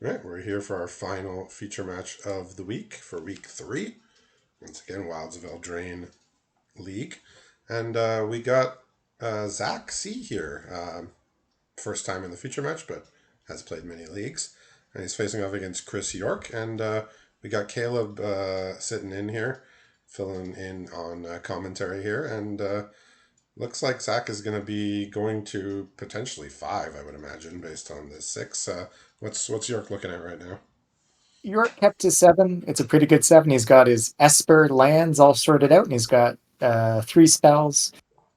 Right, we're here for our final feature match of the week for week 3. Once again, Wilds of Eldraine League. And we got Zach C here. First time in the feature match, but has played many leagues. And he's facing off against Chris York. And we got Caleb sitting in here, filling in on commentary here. And looks like Zach is going to be going to potentially 5, I would imagine, based on this 6. What's York looking at right now? York kept his 7. It's a pretty good 7. He's got his Esper lands all sorted out, and he's got 3 spells.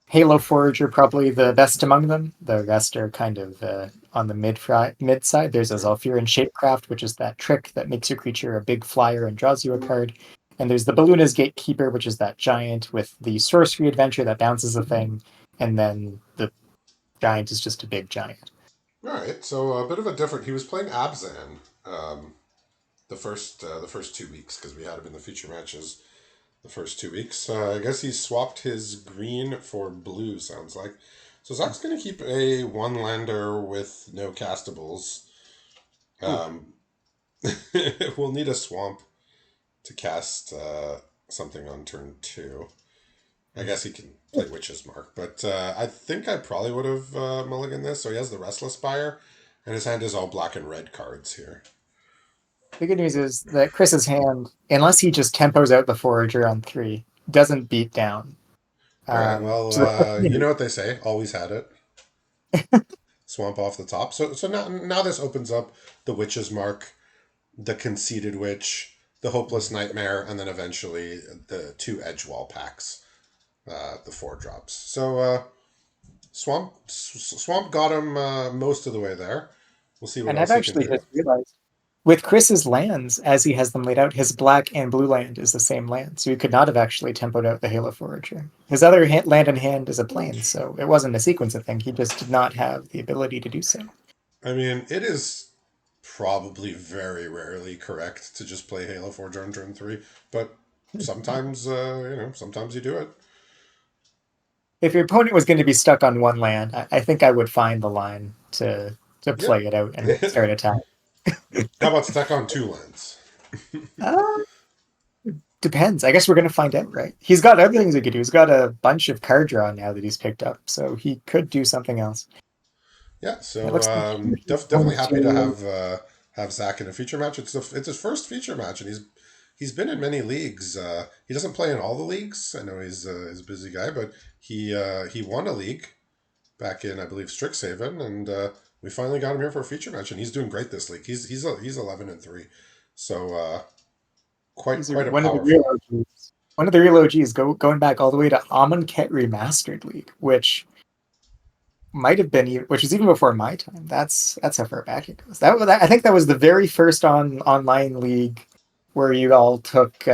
Halo Forager, probably the best among them. The rest are kind of on the mid side. There's a Zalfirin Shapecraft, which is that trick that makes your creature a big flyer and draws you a card. And there's the Balluna's Gatekeeper, which is that giant with the sorcery adventure that bounces a thing. And then the giant is just a big giant. All right, so a bit of a different. He was playing Abzan the first 2 weeks because we had him in the feature matches the first 2 weeks. I guess he swapped his green for blue. Sounds like. So Zach's gonna keep a one lander with no castables. Ooh. Um, we'll need a swamp to cast something on turn 2. I guess he can play Witch's Mark, but I think I probably would have mulliganed this. So he has the Restless Fire, and his hand is all black and red cards here. The good news is that Chris's hand, unless he just tempos out the Forager on 3, doesn't beat down. All right, well, So you know what they say, always had it. Swamp off the top. So now this opens up the Witch's Mark, the Conceited Witch, the Hopeless Nightmare, and then eventually the 2 Edgewall packs, the 4 drops. So Swamp got him most of the way there. We'll see what and I've else he can actually do. just realized with Chris's lands, as he has them laid out, his black and blue land is the same land. So he could not have actually tempoed out the Halo Forager. His other land in hand is a plane, so it wasn't a sequence of thing. He just did not have the ability to do so. I mean, it is probably very rarely correct to just play Halo 4 on turn 3, but sometimes, sometimes you do it. If your opponent was going to be stuck on one land, I think I would find the line to Yep. play it out and start attack. How about stuck on 2 lands? Uh, Depends. I guess we're going to find out, right? He's got other things he could do. He's got a bunch of card draw now that he's picked up, so he could do something else. Yeah, It so looks like he's definitely going happy to to. have Zach in a feature match. It's his first feature match, and he's been in many leagues. He doesn't play in all the leagues. I know he's a busy guy, but he won a league back in, I believe, Strixhaven, and we finally got him here for a feature match, and he's doing great this league. He's 11-3, so quite He's quite a one of the real powerful. OGs. One of the real OGs, going back all the way to Amonkhet Remastered League, which might have been, which was even before my time. That's how far back it goes. I think that was the very first online league where you all took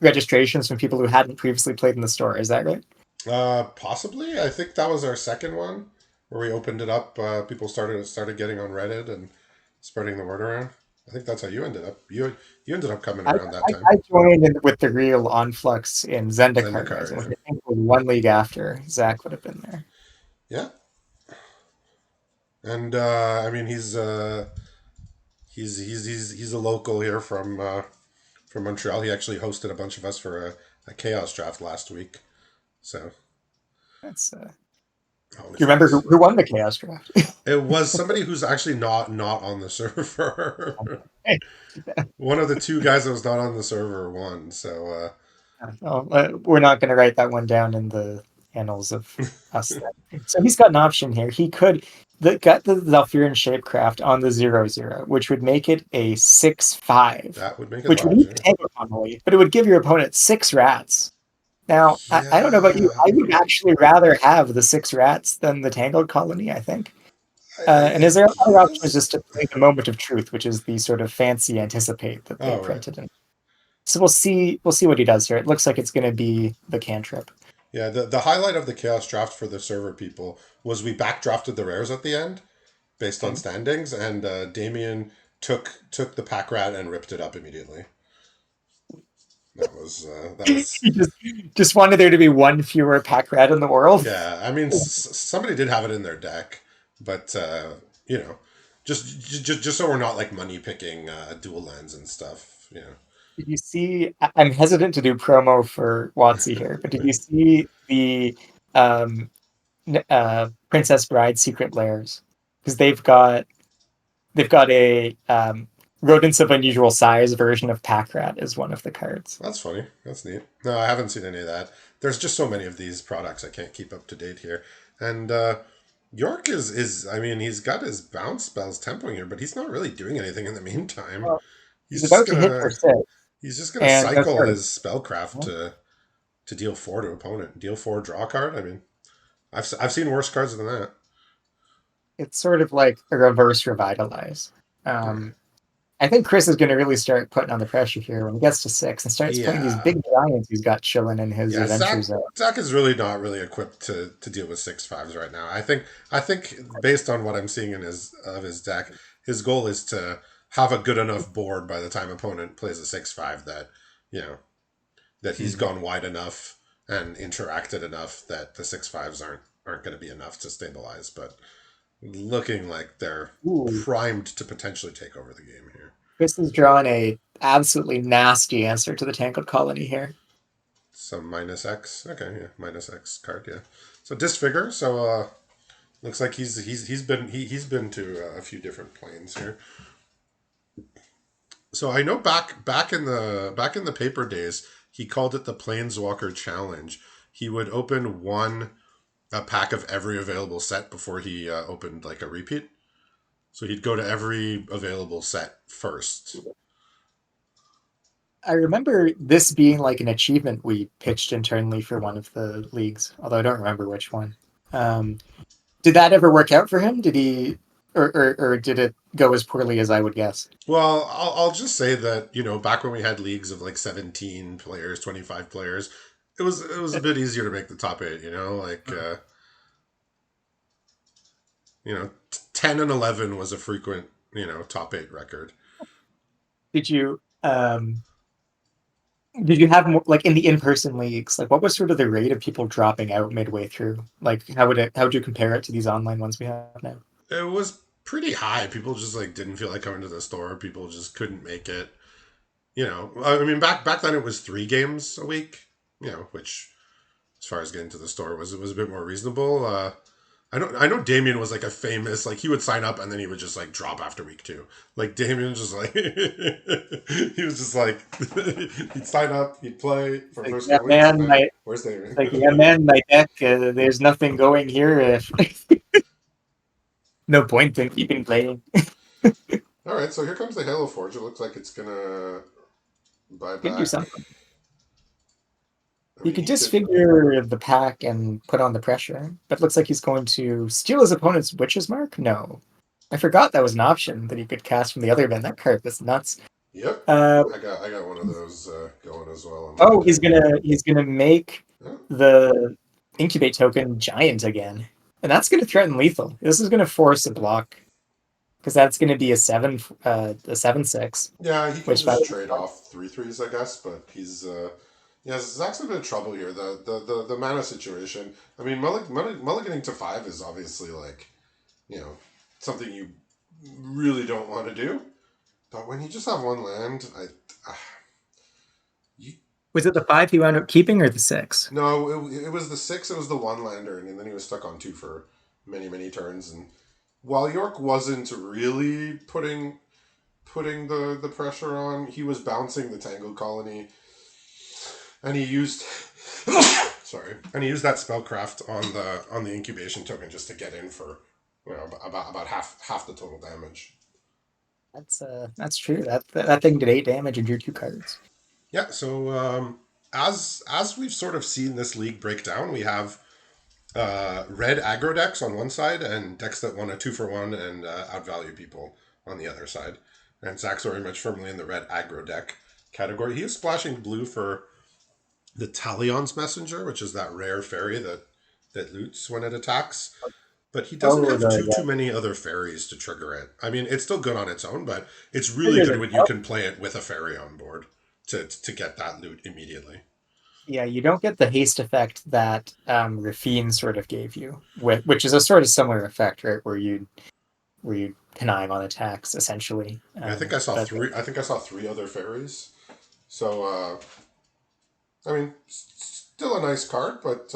registrations from people who hadn't previously played in the store. Is that right? Possibly, I think that was our second one where we opened it up. People started getting on Reddit and spreading the word around. I think that's how you ended up. You ended up coming I, around that I, time. I joined in with the real Onflux in Zendikar Rising, which Zendikar, I think was one league after Zach would have been there. yeah, yeah. And I mean, he's a local here from Montreal. He actually hosted a bunch of us for a chaos draft last week. So That's Do you always remember nice. who won the Chaos Draft? It was somebody who's actually not on the server. One of the 2 guys that was not on the server won. So Oh, we're not going to write that one down in the annals of us. Then. So he's got an option here. He could got the Zalfirin Shapecraft on the 0/0, which would make it a 6/5, that would make it which would large. eat Yeah. the tango anomaly, but it would give your opponent 6 rats. Now, I don't know about you. Yeah. I would actually rather have the 6 rats than the Tangled Colony, I think. And his other option is Yes. just to play the Moment of Truth, which is the sort of fancy anticipate that they Oh right. printed in. So we'll see what he does here. It looks like it's going to be the cantrip. Yeah. The highlight of the chaos draft for the server people was we backdrafted the rares at the end based on Okay. standings, and Damien took the pack rat and ripped it up immediately. That was He just wanted there to be one fewer pack rat in the world. yeah. I mean, somebody did have it in their deck, but you know. Just so we're not like money picking dual lands and stuff. Did you see? I'm hesitant to do promo for WotC here, but did you see the um, Princess Bride Secret Lairs? Because they've got a rodents of unusual size version of Pack Rat as one of the cards. That's funny. That's neat. No, I haven't seen any of that. There's just so many of these products I can't keep up to date here. And York is I mean he's got his bounce spells tempoing here, but he's not really doing anything in the meantime. Well, He's he's just about to hit for gonna 6, he's just gonna and no, cycle sorry, his spellcraft to deal 4 to opponent. Deal 4 draw card. I mean, I've seen worse cards than that. it's sort of like a reverse revitalize. Um, I think Chris is going to really start putting on the pressure here when he gets to 6 and starts playing these Yeah. big giants he's got chilling in his Yeah, adventure Zach zone. Zach is really not really equipped to deal with 6/5s right now. I think based on what I'm seeing in his deck, his goal is to have a good enough board by the time opponent plays a 6/5 that you know that he's Mhm. gone wide enough and interacted enough that the 6/5s aren't going to be enough to stabilize. But looking like they're Ooh, primed to potentially take over the game here. Chris is drawing a absolutely nasty answer to the Tangled Colony here. Some minus X. Okay, yeah, minus X card. Yeah. So disfigure. So looks like he's been to a few different planes here. So I know back in the paper days, he called it the Planeswalker Challenge. He would open a pack of every available set before he opened like a repeat. So he'd go to every available set first. I remember this being like an achievement we pitched internally for one of the leagues, although I don't remember which one. Um, did that ever work out for him? Did he, or did it go as poorly as I would guess? Well, I'll just say that back when we had leagues of like 17 players, 25 players, it was a bit easier to make the top eight. Like 10 and 11 was a frequent top eight record. Did you did you have more like in the in-person leagues? Like, what was sort of the rate of people dropping out midway through? Like, how would you compare it to these online ones we have now? It was pretty high. People just like didn't feel like coming to the store. People just couldn't make it. I mean, back then it was 3 games a week. Which as far as getting to the store was a bit more reasonable. I know Damien was like a famous like he would sign up and then he would just like drop after week 2. Like Damien just like he was just like he'd sign up, he'd play for the Like, first yeah, couple weeks, and man, then my where's Damien? like, yeah, man, my deck. There's nothing going here. If no point in keeping playing. All right, so here comes the Halo Forge. It looks like it's gonna buy You can do back. something. I He mean, could he could. disfigure the pack and put on the pressure, but it looks like he's going to steal his opponent's Witch's Mark? No. I forgot that was an option that he could cast from the other bin. That card was nuts. Yep, Uh, I got one of those going as well on my oh, he's deck. gonna make Yeah, the incubate token giant again. And that's gonna threaten lethal. This is gonna force a block. Because that's gonna be a 7/6, yeah, he can which by just the trade way, off 3/3s, I guess. But he's yeah, Zach's in a bit of trouble here. The mana situation. I mean, mulliganing to 5 is obviously like you know something you really don't want to do. But when you just have one land, you, was it the 5 he wound up keeping or the 6? no, it was the 6. It was the one lander, and then he was stuck on 2 for many turns. And while York wasn't really putting the pressure on, he was bouncing the Tangled Colony, and he used sorry, and he used that spellcraft on the incubation token just to get in for about half the total damage. That's true. That thing did 8 damage and drew 2 cards. Yeah, so as we've sort of seen this league break down, we have red aggro decks on one side and decks that want a 2-for-1 and outvalue people on the other side. And Zach's very much firmly in the red aggro deck category. He is splashing blue for the Talion's Messenger, which is that rare fairy that loots when it attacks. But he doesn't Oh, have the too many other fairies to trigger it. I mean, it's still good on its own, but it's really triggers good when you itself. can play it with a fairy on board to get that loot immediately. Yeah, you don't get the haste effect that Rafine sort of gave you, which is a sort of similar effect, right? Where you where you connive on attacks essentially. Yeah, But I think I saw three other fairies. So I mean, still a nice card, but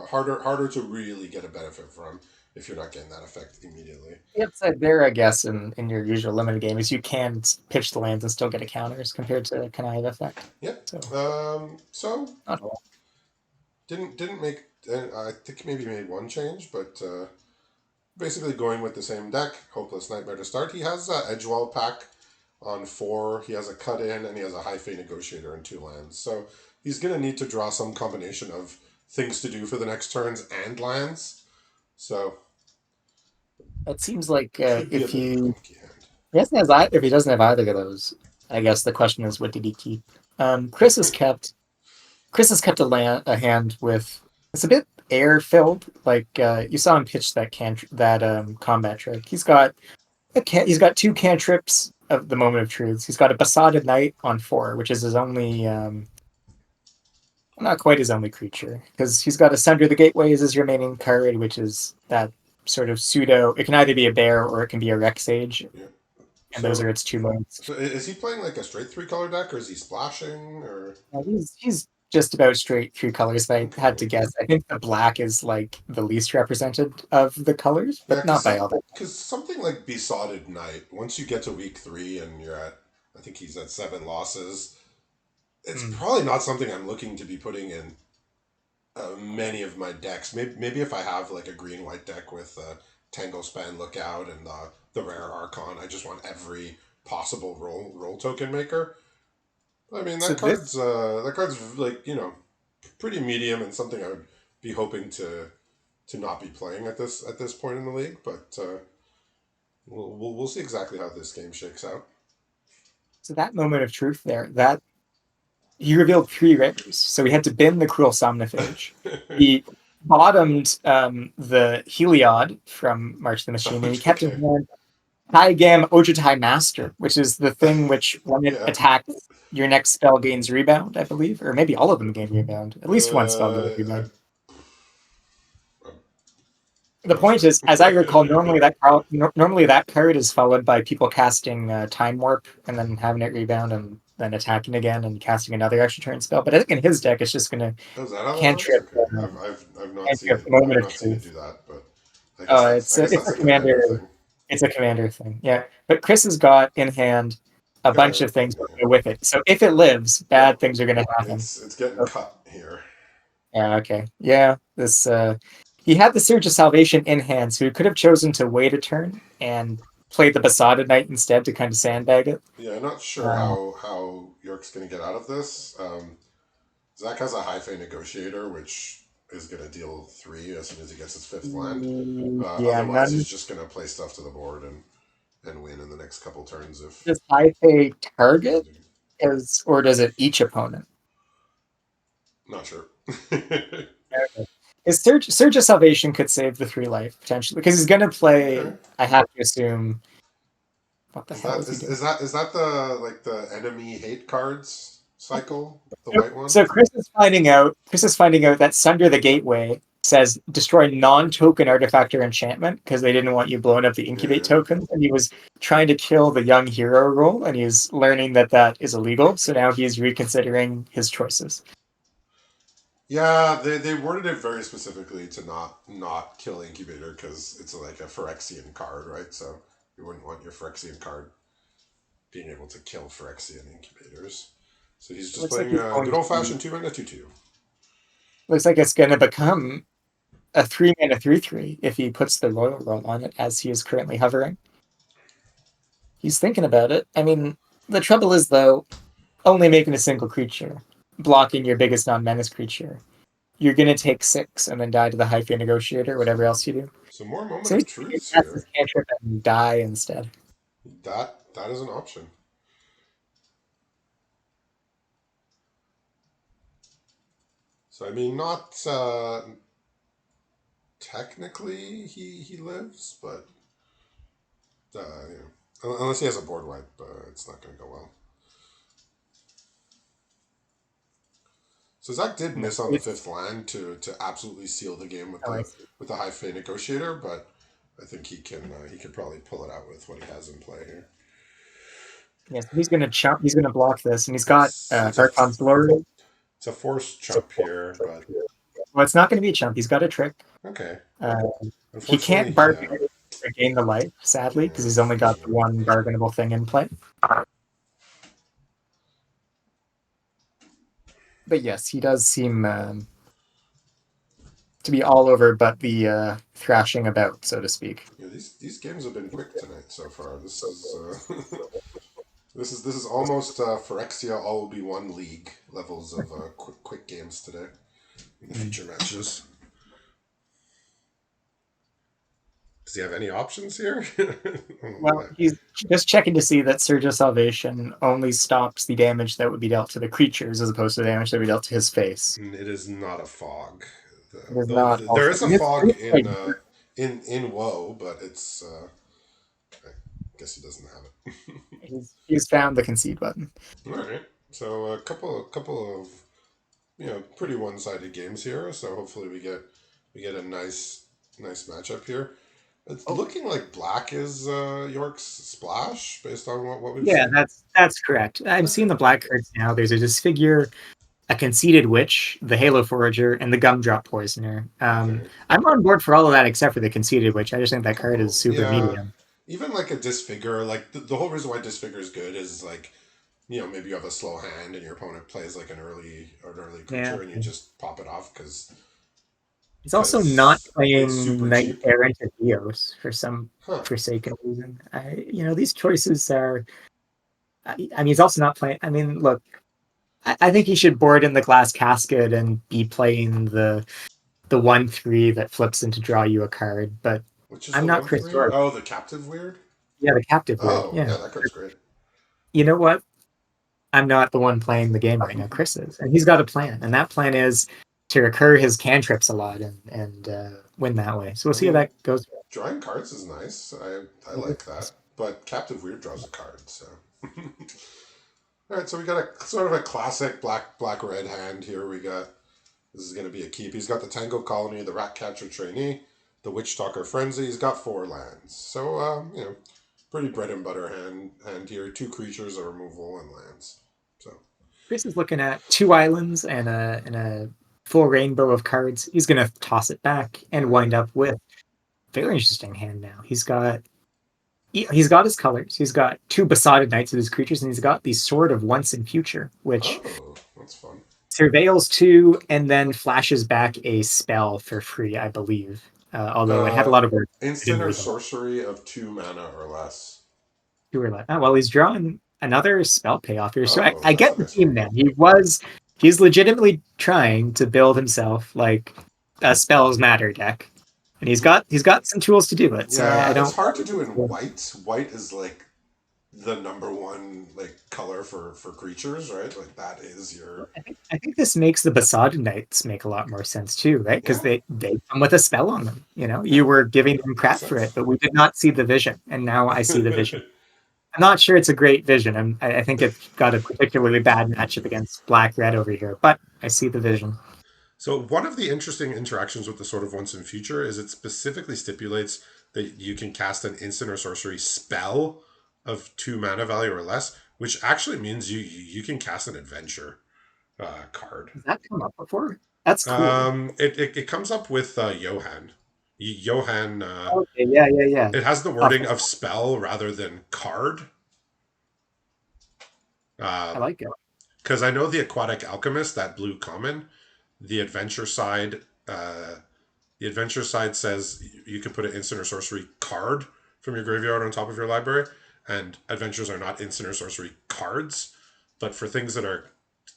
harder to really get a benefit from if you're not getting that effect immediately. the upside there, I guess, in your usual limited game is you can pitch the lands and still get a counters compared to connive effect. Yep. So So not a lot. didn't make. I think maybe made one change, but basically going with the same deck. Hopeless Nightmare to start. He has Edgewell pack on 4. He has a cut in, and he has a High Fate Negotiator in 2 lands. So he's gonna need to draw some combination of things to do for the next turns and lands. So It seems like could be a if bit of a he clunky hand. if he doesn't have either of those, I guess the question is what did he keep? Chris has kept a hand with it's a bit air filled. Like you saw him pitch that combat trick. He's got two cantrips of the Moment of Truths. He's got a Besotted Knight on 4, which is his only not quite his only creature because he's got Asunder the Gateway as his remaining card, which is that sort of pseudo. It can either be a bear or it can be a Rex Sage, Yeah. and those are So its two modes. so is he playing like a straight 3 color deck, or is he splashing, or He's just about straight through colors. If I had to okay? guess, I think the black is like the least represented of the colors, Yeah, but not by all that. because something like Besotted Knight, once you get to week 3 and you're at, I think he's at 7 losses. It's Mm. probably not something I'm looking to be putting in many of my decks. Maybe if I have like a green white deck with Tango Span Lookout and the rare Archon, I just want every possible roll token maker. I mean So this that card's like pretty medium and something I would be hoping to not be playing at this point in the league, but we'll see exactly how this game shakes out. so that Moment of Truth there, that he revealed 3 rares, so he had to bin the Cruel Somnophage. He bottomed the Heliod from March of the Machine, and he kept in Okay, hand High Gam Ojutai Master, which is the thing which, when it yeah. attacks, your next spell gains rebound, I believe, or maybe all of them gain rebound. At least one spell gains I, rebound. The point is, as I recall, normally that card is followed by people casting Time Warp and then having it rebound and then attacking again and casting another extra turn spell. But I think in his deck, it's just going to is that how that works? cantrip, Okay, cantrip I've Moment of not seen it Truth. do that, but I guess It's that's a a commander commander. thing. It's a commander thing. Yeah, but Chris has got in hand a bunch Gotta of things yeah. with it. So if it lives, Yep. bad things are going to happen. It's getting So, cut here. yeah. Okay. Yeah. This. He had the Surge of Salvation in hand, so he could have chosen to wait a turn and play the Besotted Knight instead to kind of sandbag it. Yeah, I'm not sure Uh, how York's gonna get out of this. Zach has a high fate negotiator, which is gonna deal 3 as soon as he gets his 5th land. yeah. Otherwise, None. he's just gonna play stuff to the board and win in the next couple turns Does High Fate if he target has a, or does it each opponent? not sure. Okay. His Surge of Salvation could save the 3 life potentially because he's going to Okay. play. I have to assume. What the Is hell that is he doing? is that the like the enemy hate cards cycle? The Nope. white one? So Chris is finding out. Chris is finding out that Sunder the Gateway says destroy non-token artifact or enchantment because they didn't want you blowing up the incubate Yeah. tokens, and he was trying to kill the young hero role, and he's learning that that is illegal. So now he's reconsidering his choices. Yeah, they worded it very specifically to not kill Incubator because it's like a Phyrexian card, right? So you wouldn't want your Phyrexian card being able to kill Phyrexian Incubators. So he's It just looks like playing he's a going good old to. fashioned 2 mana 2/2. Looks like it's going to become a 3 mana 3/3 if he puts the royal roll on it as he is currently hovering. He's thinking about it. I mean, the trouble is though, only making a single creature, blocking your biggest non-menace creature. You're gonna take 6 and then die to the High Fate Negotiator, whatever else you do. So more moment So of he's gonna truths cast his here. cantrip and die instead. That is an option. So I mean, not technically he lives, but unless he has a board wipe, it's not going to go well. So Zach did No, miss on the it's 5th land to absolutely seal the game oh, I see. with the high fate negotiator, but I think he can probably pull it out with what he has in play here. Yes, he's gonna chump. He's gonna block this, and he's got It's a Archon's Glory. it's a forced chump here, but Well, it's not going to be a chump. He's got a trick. okay. Uh, he Unfortunately, can't bargain to gain the life, sadly, because yeah, he's only got the one bargainable thing in play. But yes, he does seem to be all over but the thrashing about, so to speak. yeah, these games have been quick tonight so far. This is this is almost Phyrexia all will be one league levels of quick games today in the Mm. feature matches. Does he have any options here? Well, he's just checking to see that Surge Salvation only stops the damage that would be dealt to the creatures as opposed to the damage that would be dealt to his face. It is not a fog. It is Though not there also. is a fog in Woe, but it's I guess he doesn't have it. He's found the concede button. All right. So a couple of pretty one-sided games here. So hopefully we get a nice matchup here. It's Oh, looking like black is York's splash based on what we've yeah, seen. that's correct. I'm seeing Okay. the black cards now. There's a Disfigure, a Conceited Witch, the Halo Forager, and the Gumdrop Poisoner. Okay. I'm on board for all of that except for the Conceited Witch. I just think that card is super Yeah. medium. Even like a disfigure, like the whole reason why disfigure is good is like maybe you have a slow hand and your opponent plays like an early Yeah. creature and you just pop it off He's also not because it's playing super Knight cheap. Errant or Theos for some Huh. forsaken reason. These choices are. I mean, he's also not playing. I mean, look, I think he should board in the Glass Casket and be playing the 1/3 that flips in to draw you a card. But Which is I'm the not one Chris three? Dorp. Oh, the captive weird. Yeah, the Captive Weird. Oh Yeah. yeah, that card's great. You know what? I'm not the one playing the game right now. Chris is, and he's got a plan, and that plan is to recur his cantrips a lot and win that way. So we'll I see how mean, that goes. drawing cards is nice. I like that. But captive weird draws a card. So all right, so we got a sort of a classic black red hand here. We got this is going to be a keep. He's got the Tango Colony, the Rat Catcher Trainee, the Witch Stalker Frenzy. He's got 4 lands. So pretty bread and butter hand here. 2 creatures, a removal, and lands. So Chris is looking at 2 islands and a full rainbow of cards. He's going to toss it back and wind up with a very interesting hand. Now he's got his colors. He's got 2 Besotted Knights of his creatures, and he's got the Sword of Once and Future, which oh, that's fun. surveils 2 and then flashes back a spell for free, I believe. Although it had a Uh, lot of words, I instant didn't or read them. sorcery of 2 mana or less. You were like, oh, well, he's drawing another spell payoff here. So Oh, I that's get a the nice team one. now. He's legitimately trying to build himself like a spells matter deck. And he's got some tools to do it. So I Yeah, it's don't. hard to do in white. White is like the number one like color for creatures, right? Like that is your I think this makes the Besotted Knights make a lot more sense too, right? Because yeah they come with a spell on them. yeah You were giving them makes crap for it, sense. but we did not see the vision, and now I see the vision. I'm not sure it's a great vision. I think it's got a particularly bad matchup against Black Red over here, but I see the vision. So one of the interesting interactions with the Sword of Once in Future is it specifically stipulates that you can cast an instant or sorcery spell of 2 mana value or less, which actually means you can cast an adventure card. Has that come up before? That's cool. It comes up with Johan. Johan. Okay, yeah, yeah, yeah. It has the wording Awesome. of spell rather than card. I like it. Because I know the Aquatic Alchemist, that blue common, the adventure side. The adventure side says you can put an instant or sorcery card from your graveyard on top of your library, and adventures are not instant or sorcery cards. But for things that are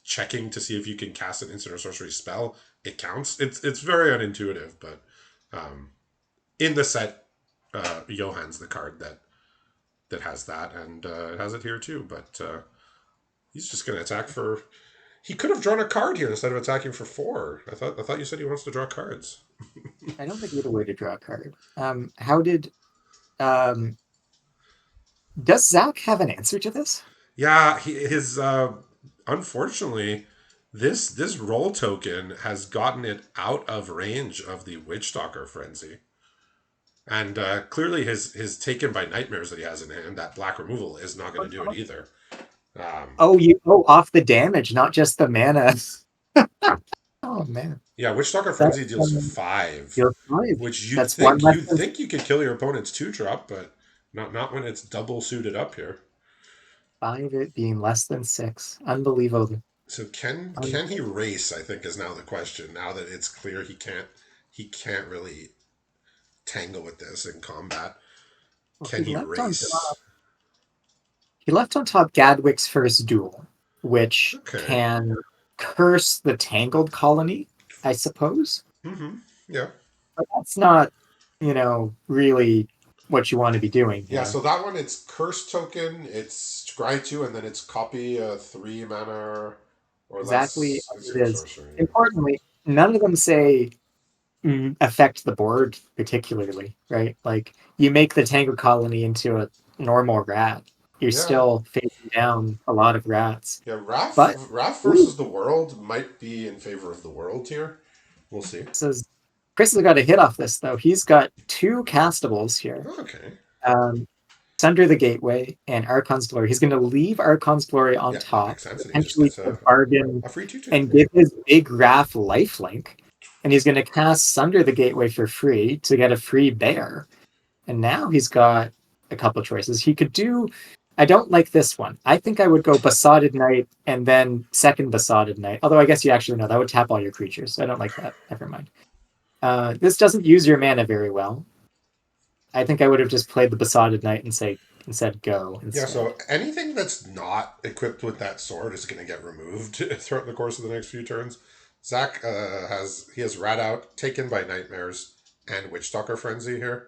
checking to see if you can cast an instant or sorcery spell, it counts. It's very unintuitive, but um, in the set, Johann's the card that has that, and it has it here too. But he's just going to attack for. He could have drawn a card here instead of attacking for 4. I thought you said he wants to draw cards. I don't think he had a way to draw a card. How did um does Zach have an answer to this? Yeah, his unfortunately, this roll token has gotten it out of range of the Witchstalker Frenzy. And clearly, his taken by nightmares that he has in hand, that black removal is not going to do it either. Oh, off the damage, not just the mana. Oh man, Yeah, Witchstalker that's Frenzy deals 5, deals 5. which That's one less you'd than think you could kill your opponent's 2-drop, but not when it's double suited up here. 5. It being less than 6. Unbelievable. So can he race? I think is now the question. Now that it's clear he can't really tangle with this in combat. Well, Can he race? he left on top Gadwick's first duel, which Okay. can curse the Tangled colony, I suppose. Mm-hmm. Yeah. But that's not, really what you want to be doing Yeah, here. so that one it's curse token, it's scry 2, and then it's copy a 3 mana or Exactly less as it instant is. sorcery. Importantly, none of them say affect the board particularly, right? Like you make the Tangled colony into a normal rat, you're Yeah. still facing down a lot of rats. Yeah, But Raph ooh, versus the world might be in favor of the world here. We'll see. says Chris has got a hit off this though. He's got 2 castables here. Okay. Um, Sunder the Gateway and Archon's Glory. He's going to leave Archon's Glory on Yeah, that top, makes sense. And he just potentially gets to bargain a free 2/2. and give his big Wrath lifelink. And he's going to cast Sunder the Gateway for free to get a free bear. And now he's got a couple of choices. He could do. I don't like this one. I think I would go Besotted Knight and then second Besotted Knight. Although I guess you actually know that would tap all your creatures. So I don't like that. Never mind. This doesn't use your mana very well. I think I would have just played the Besotted Knight and said go Yeah, instead. so anything that's not equipped with that sword is going to get removed throughout the course of the next few turns. Zach has Rat Out, Taken by Nightmares, and Witchstalker Frenzy here,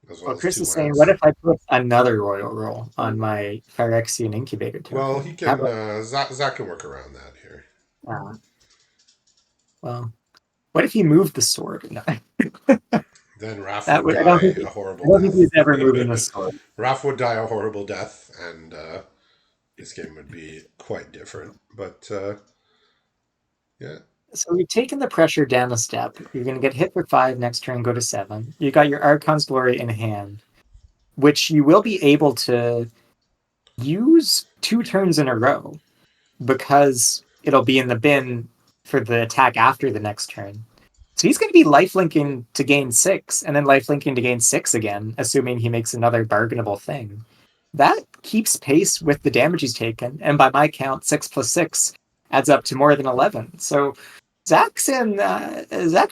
as well Well, as Chris two is saying, what lands. if I put another Royal Roll on my Phyrexian Incubator Well, he token? How can about Zach can work around that here. uh, well, what if he moved the sword? No, Then Raph that would would. die a I horrible don't think he's death. ever moving the sword. Raph would die a horrible death, and this game would be quite different. But yeah, So we've taken the pressure down a step. You're going to get hit for 5 next turn, go to 7. You got your Archon's Glory in hand, which you will be able to use 2 turns in a row because it'll be in the bin for the attack after the next turn. So he's going to be lifelinking to gain 6 and then lifelinking to gain 6 again, assuming he makes another bargainable thing. That keeps pace with the damage he's taken. And by my count, 6 plus 6 adds up to more than 11. So Zach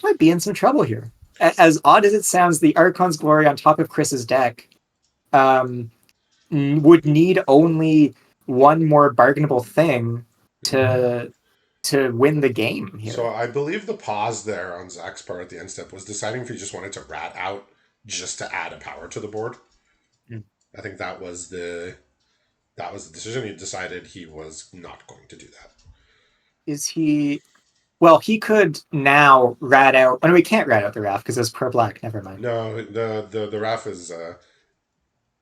might be in some trouble here. As odd as it sounds, the Archon's Glory on top of Chris's deck um, would need only one more bargainable thing to win the game so here. I believe the pause there on Zach's part at the end step was deciding if he just wanted to rat out just to add a power to the board. Mm. I think that was the decision. He decided he was not going to do that. Is he? Well, he could now rat out. Oh no, we can't rat out the Wrath because it's pro black. Never mind. No, the Raf is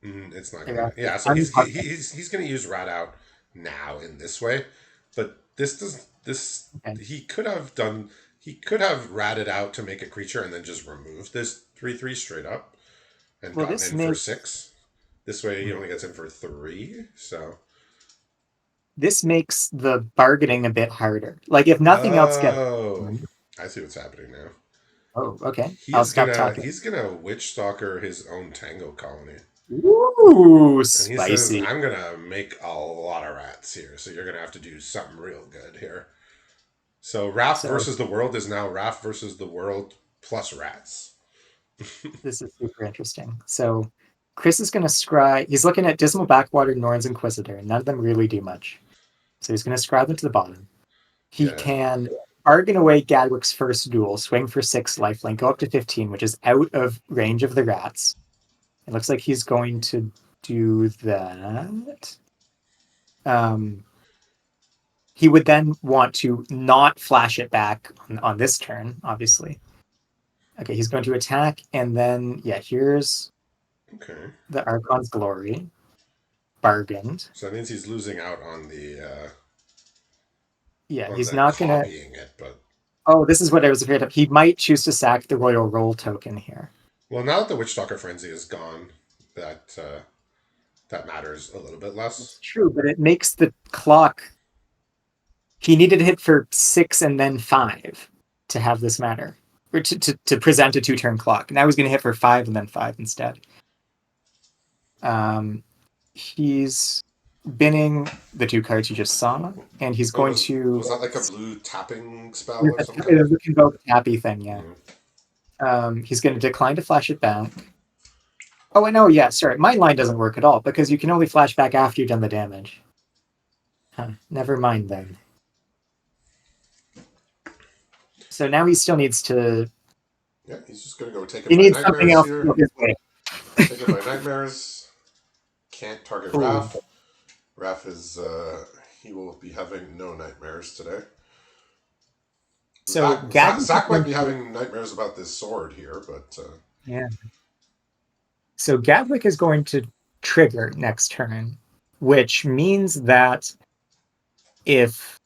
it's not The gonna. Wrath is Yeah, so unblocked. he's gonna use rat out now in this way, but this Okay. he could have ratted out to make a creature and then just removed this 3/3 straight up and Well, gotten this in for makes 6. This way he only gets in for 3. So the bargaining a bit harder. Like if nothing else gets. oh, I see what's happening now. Oh, okay. I'll stop talking. He's gonna witch stalker his own tango colony. Ooh, And he says, spicy. I'm going to make a lot of rats here, so you're going to have to do something real good here. So Raph So versus the world is now Raph versus the world plus rats. this is super interesting. So Chris is going to scry. He's looking at Dismal Backwater, Norn's Inquisitor, and none of them really do much. So he's going to scry them to the bottom. He Yeah. can bargain away Gadwick's first duel, swing for 6 lifelink, go up to 15, which is out of range of the rats. It looks like he's going to do that. He would then want to not flash it back on this turn, obviously. Okay, he's going to attack, and then, yeah, here's Okay. the Archon's Glory. Bargained. So that means he's losing out Yeah, on he's the not going to. copying it, but Oh, this is what I was afraid of. He might choose to sack the Royal Roll token here. Well, now that the Witchstalker Frenzy is gone, that that matters a little bit less. It's true, but it makes the clock. He needed to hit for 6 and then 5 to have this matter, or to present a 2-turn clock. Now he's going to hit for 5 and then 5 instead. He's binning the 2 cards you just saw, and he's Wait, going to. was that like a blue tapping spell of some It kind? was a convoke happy thing, yeah. Mm. He's going to decline to flash it back. Oh, I know. Yeah, sorry. My line doesn't work at all because you can only flash back after you've done the damage. Huh, never mind then. So now he still needs to. Yeah, he's just gonna go take it He by needs something nightmares else to go here. his way. Take it by nightmares. Can't target Ooh. Raph. Raph is he will be having no nightmares today. So Zach might be having nightmares about this sword here, but yeah. So Gadwick is going to trigger next turn, which means that if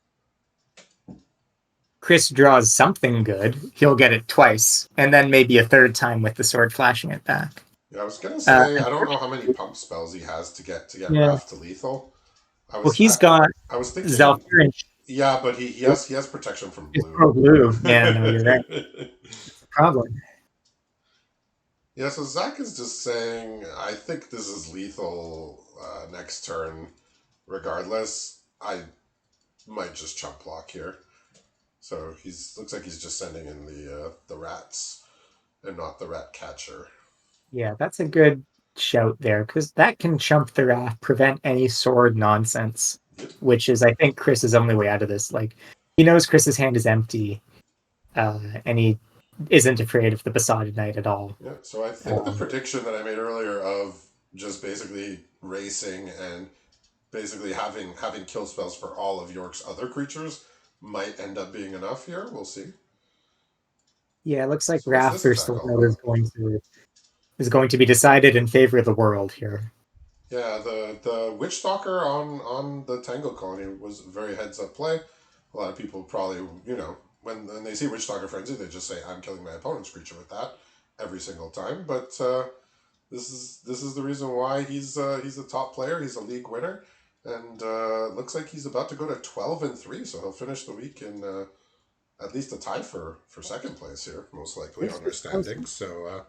Chris draws something good, he'll get it twice, and then maybe a third time with the sword flashing it back. yeah, I was gonna say I don't know how many Unfortunately, pump spells he has to get yeah. Raph to lethal. I Well, was he's got I was thinking, Zalfir and yeah, but he has protection from it's blue. pro blue. Yeah, no, you're right. It's a problem. Yeah, so Zach is just saying, I think this is lethal next turn. Regardless, I might just chump block here. So he's looks like he's just sending in the rats and not the rat catcher. Yeah, that's a good shout there because that can chump the wrath, prevent any sword nonsense, Yep. which is, I think, Chris's only way out of this. Like, he knows Chris's hand is empty, and he isn't afraid of the Besotted Knight at all. Yeah. So I think the Um, prediction that I made earlier of just basically racing and basically having kill spells for all of York's other creatures might end up being enough here. We'll see. yeah, it looks like So what's Wrath this versus attack all Wild about? is going to be decided in favor of the world here. Yeah, the Witch Stalker on the Tango Colony was a very heads up play. A lot of people probably, when they see Witch Stalker Frenzy, they just say, I'm killing my opponent's creature with that every single time. But this is the reason why he's a top player. He's a league winner, and looks like he's about to go to 12-3. So he'll finish the week in at least a tie for second place here, most likely It's on our just close. standings. So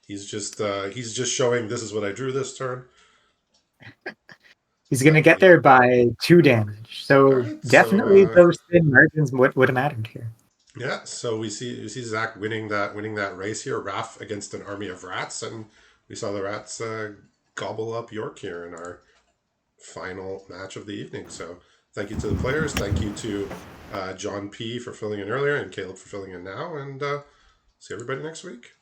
he's just showing this is what I drew this turn. He's going to get Definitely. there by 2 damage. All So right. So definitely those thin margins would have mattered here. yeah. So we see Zach winning that race here. Raph against an army of rats, and we saw the rats gobble up York here in our final match of the evening. So thank you to the players. Thank you to John P for filling in earlier and Caleb for filling in now. And see everybody next week.